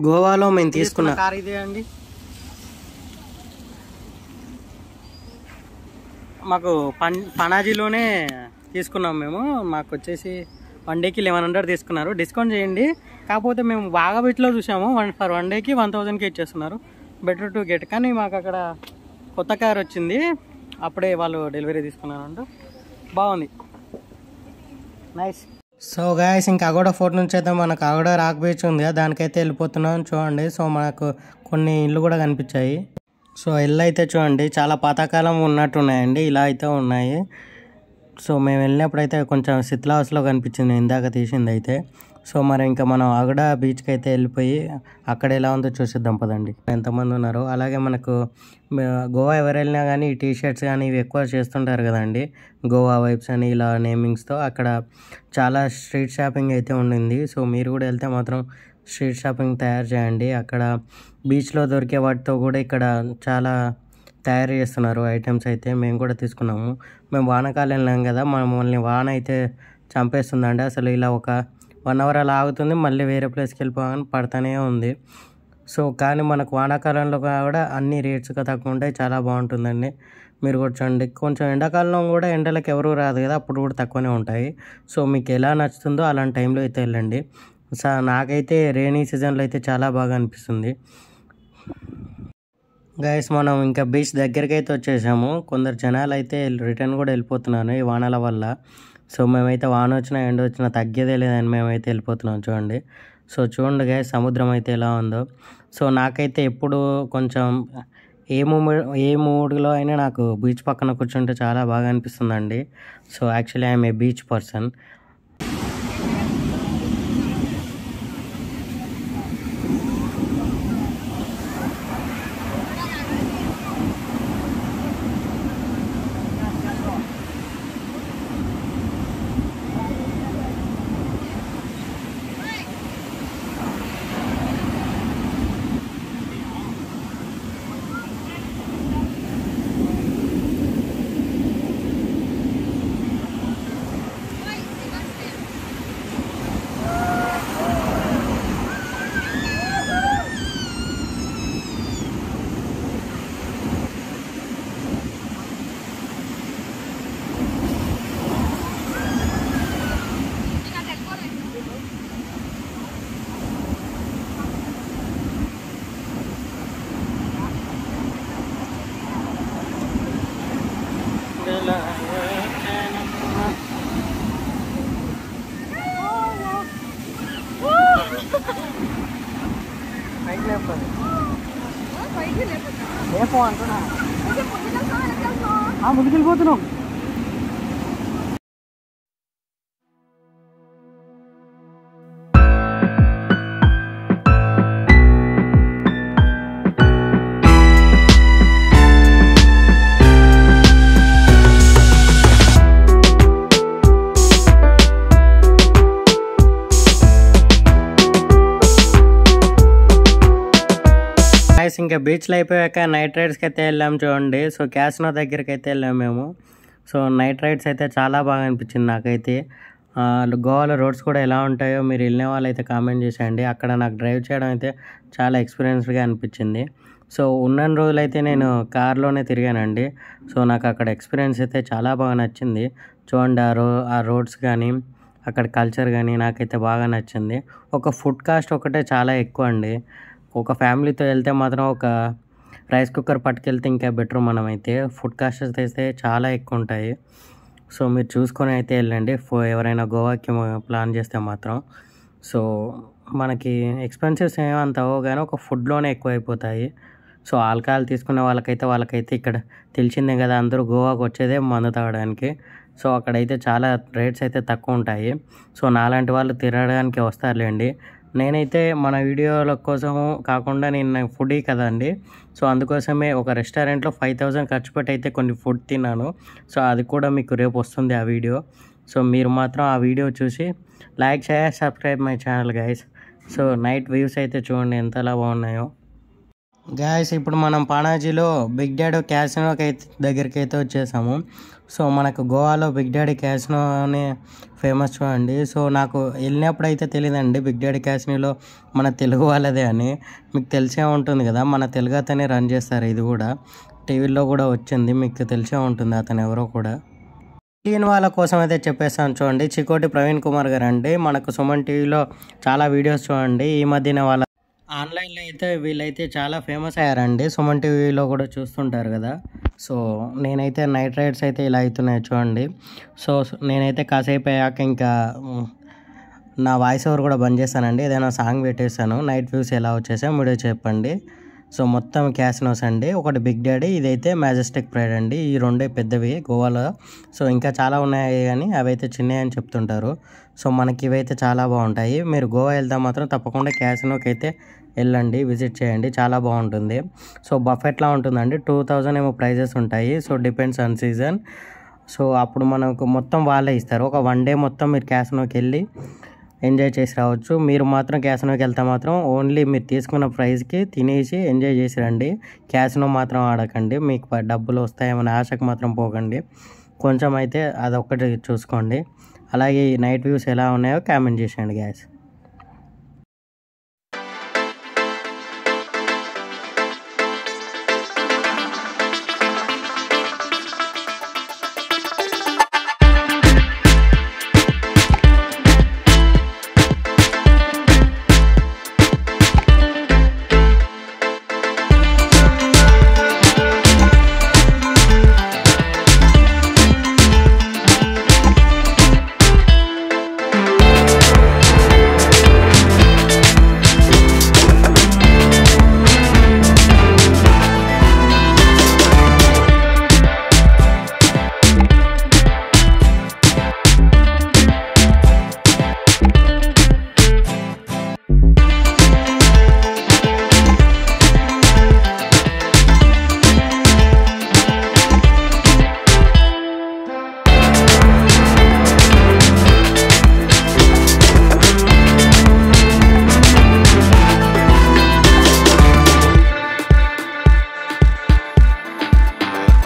గోవాలో మేము తీసుకున్న కార్ ఇదే అండి. మాకు పనాజీలోనే తీసుకున్నాం మేము. మాకు వచ్చేసి 1 డేకి 1100 తీసుకున్నారు. డిస్కౌంట్ చేయండి. కాకపోతే మేము బాగా బిట్లో చూసాము. ఫర్ 1 డేకి 1000కి ఇచ్చేస్తున్నారు. Better to get. కానీ మాకు అక్కడ కొత్త కార్ వచ్చింది, అప్పుడే వాళ్ళు డెలివరీ తీసుకున్నారంట. బాగుంది, నైస్. సో గాయస్, ఇంకా అగోడ ఫోర్ట్ నుంచి అయితే మనకు అగోడ రాక్ బీచ్ ఉంది కదా, దానికైతే వెళ్ళిపోతున్నాం చూడండి. సో మనకు కొన్ని ఇళ్ళు కూడా కనిపించాయి. సో ఇల్లు అయితే చూడండి చాలా పాతకాలం ఉన్నట్టు ఉన్నాయండి, ఇలా అయితే ఉన్నాయి. సో మేము వెళ్ళినప్పుడు అయితే కొంచెం శిథిలావస్థలో కనిపించింది ఇందాక తీసింది అయితే. సో మరి ఇంకా మనం అగడ బీచ్కి అయితే వెళ్ళిపోయి అక్కడ ఎలా ఉందో చూసిద్దాం పదండి. ఎంతమంది ఉన్నారు. అలాగే మనకు గోవా ఎవరు వెళ్ళినా కానీ ఈ టీషర్ట్స్ కానీ ఇవి ఎక్కువ చేస్తుంటారు కదండి, గోవా వైబ్స్ అని ఇలా నేమింగ్స్తో. అక్కడ చాలా స్ట్రీట్ షాపింగ్ అయితే ఉండింది. సో మీరు కూడా వెళ్తే మాత్రం స్ట్రీట్ షాపింగ్ తయారు చేయండి. అక్కడ బీచ్లో దొరికే వాటితో కూడా ఇక్కడ చాలా తయారు చేస్తున్నారు ఐటమ్స్ అయితే. మేము కూడా తీసుకున్నాము. మేము వానకాలం వెళ్ళాం కదా, మమ్మల్ని వాన అయితే చంపేస్తుందండి. అసలు ఇలా ఒక 1 అవర్ అలా ఆగుతుంది, మళ్ళీ వేరే ప్లేస్కి వెళ్ళిపోగానే పడుతూనే ఉంది. సో కానీ మనకు వానాకాలంలో కూడా అన్ని రేట్స్గా తక్కువ ఉంటాయి, చాలా బాగుంటుందండి. మీరు కూడా చూడండి. కొంచెం ఎండాకాలంలో కూడా ఎండలకు ఎవరు రాదు కదా, అప్పుడు కూడా తక్కువనే ఉంటాయి. సో మీకు ఎలా నచ్చుతుందో అలాంటి టైంలో అయితే వెళ్ళండి. నాకైతే రెయినీ సీజన్లో అయితే చాలా బాగా అనిపిస్తుంది. గైస్ మనం ఇంకా బీచ్ దగ్గరికి అయితే వచ్చేసాము. కొందరు జనాలు అయితే రిటర్న్ కూడా వెళ్ళిపోతున్నాను ఈ వానల వల్ల. సో మేమైతే వాన వచ్చినా ఎండ వచ్చినా తగ్గేదే లేదని మేమైతే వెళ్ళిపోతున్నాం చూడండి. సో చూడండి గైస్, సముద్రం అయితే ఎలా ఉందో. సో నాకైతే ఎప్పుడు కొంచెం ఏ మూడ్లో అయినా నాకు బీచ్ పక్కన కూర్చుంటే చాలా బాగా అనిపిస్తుందండి. So actually I'm a beach person. ముందుకెళ్ళిపోతున్నాం. ఇంకా బీచ్లో అయిపోయాక నైట్ రైడ్స్కి అయితే వెళ్ళాం చూడండి. సో క్యాసినో దగ్గరికి అయితే వెళ్ళాము మేము. సో నైట్ రైడ్స్ అయితే చాలా బాగా అనిపించింది నాకైతే. గోవాలో రోడ్స్ కూడా ఎలా ఉంటాయో మీరు వెళ్ళిన వాళ్ళు అయితే కామెంట్ చేసేయండి. అక్కడ నాకు డ్రైవ్ చేయడం అయితే చాలా ఎక్స్పీరియన్స్గా అనిపించింది. సో ఉన్న రోజులైతే నేను కార్లోనే తిరిగానండి. సో నాకు అక్కడ ఎక్స్పీరియన్స్ అయితే చాలా బాగా నచ్చింది. చూడండి ఆ రోడ్స్ కానీ అక్కడ కల్చర్ కానీ నాకైతే బాగా నచ్చింది. ఒక ఫుడ్ కాస్ట్ ఒకటే చాలా ఎక్కువ అండి. ఒక ఫ్యామిలీతో వెళ్తే మాత్రం ఒక రైస్ కుక్కర్ పట్టుకెళ్తే ఇంకా బెటర్. మనమైతే ఫుడ్ కాస్ట్స్ అయితే చాలా ఎక్కువ ఉంటాయి. సో మీరు చూసుకొని అయితే వెళ్ళండి ఎవరైనా గోవాకి ప్లాన్ చేస్తే మాత్రం. సో మనకి ఎక్స్పెన్సివ్స్ ఏమంత అవ్వవు కానీ ఒక ఫుడ్లోనే ఎక్కువ అయిపోతాయి. సో ఆల్కహాల్ తీసుకునే వాళ్ళకైతే ఇక్కడ తెలిసిందే కదా, అందరూ గోవాకు వచ్చేదే మందు తాగడానికి. సో అక్కడైతే చాలా రేట్స్ అయితే తక్కువ ఉంటాయి. సో నాలాంటి వాళ్ళు తిరగడానికి వస్తారులేండి. నేనైతే మన వీడియోల కోసం కాకుండా నేను ఫుడీ కదండి. సో అందుకోసమే ఒక రెస్టారెంట్లో 5000 ఖర్చు పెట్టి అయితే కొన్ని ఫుడ్ తిన్నాను. సో అది కూడా మీకు రేపు వస్తుంది ఆ వీడియో. సో మీరు మాత్రం ఆ వీడియో చూసి like share subscribe my channel guys. So night views అయితే చూడండి ఎంతలా బాగున్నాయో. గాయస్ ఇప్పుడు మనం పానాజీలో బిగ్ డాడీ క్యాసినో దగ్గరికి అయితే వచ్చేసాము. సో మనకు గోవాలో బిగ్ డాడీ క్యాసినో అనే ఫేమస్ చూడండి. సో నాకు వెళ్ళినప్పుడు అయితే తెలియదండి బిగ్ డాడీ క్యాసినోలో మన తెలుగు వాళ్ళదే అని. మీకు తెలిసే ఉంటుంది కదా, మన తెలుగు అతనే రన్ చేస్తారు. ఇది కూడా టీవీలో కూడా వచ్చింది, మీకు తెలిసే ఉంటుంది అతను ఎవరో కూడా. తెలియని వాళ్ళ కోసం అయితే చెప్పేస్తాను చూడండి. చికోటి ప్రవీణ్ కుమార్ గారు అండి, మనకు సుమన్ టీవీలో చాలా వీడియోస్ చూడండి. ఈ మధ్యన వాళ్ళ ఆన్లైన్లో అయితే వీళ్ళైతే చాలా ఫేమస్ అయ్యారండి. సుమన్ టీవీలో కూడా చూస్తుంటారు కదా. సో నేనైతే నైట్ రైడ్స్ అయితే ఇలా అవుతున్నాయి చూడండి. సో నేనైతే కాసేపు అయ్యాక ఇంకా నా వాయిస్ ఓవర్ కూడా బంద్ చేశానండి. ఏదైనా సాంగ్ పెట్టేశాను. నైట్ వ్యూస్ ఎలా వచ్చేసాయో మీడియో చెప్పండి. సో మొత్తం క్యాసినోస్ అండి. ఒకటి బిగ్ డాడీ, ఇదైతే మ్యాజెస్టిక్ ప్రైడ్ అండి. ఈ రెండే పెద్దవి గోవాలో. సో ఇంకా చాలా ఉన్నాయి కానీ అవి అయితే చిన్నవి అని చెప్తుంటారు. సో మనకి ఇవైతే చాలా బాగుంటాయి. మీరు గోవా వెళ్తే మాత్రం తప్పకుండా క్యాసినోకి అయితే వెళ్ళండి, విజిట్ చేయండి, చాలా బాగుంటుంది. సో బఫెట్లా ఉంటుందండి. 2000 ఏమో ప్రైజెస్ ఉంటాయి. So depends on season. So అప్పుడు మనకు మొత్తం వాళ్ళే ఇస్తారు. ఒక 1 డే మొత్తం మీరు క్యాసినోకి వెళ్ళి ఎంజాయ్ చేసి రావచ్చు. మీరు మాత్రం క్యాసినోకి వెళ్తే మాత్రం ఓన్లీ మీరు తీసుకున్న ప్రైస్కి తినేసి ఎంజాయ్ చేసి రండి. క్యాసినో మాత్రం ఆడకండి. మీకు డబ్బులు వస్తాయేమని ఆశకు మాత్రం పోకండి. కొంచెం అయితే అదొక్కటి చూసుకోండి. అలాగే ఈ నైట్ వ్యూస్ ఎలా ఉన్నాయో కామెంట్ చేసేయండి గ్యాస్.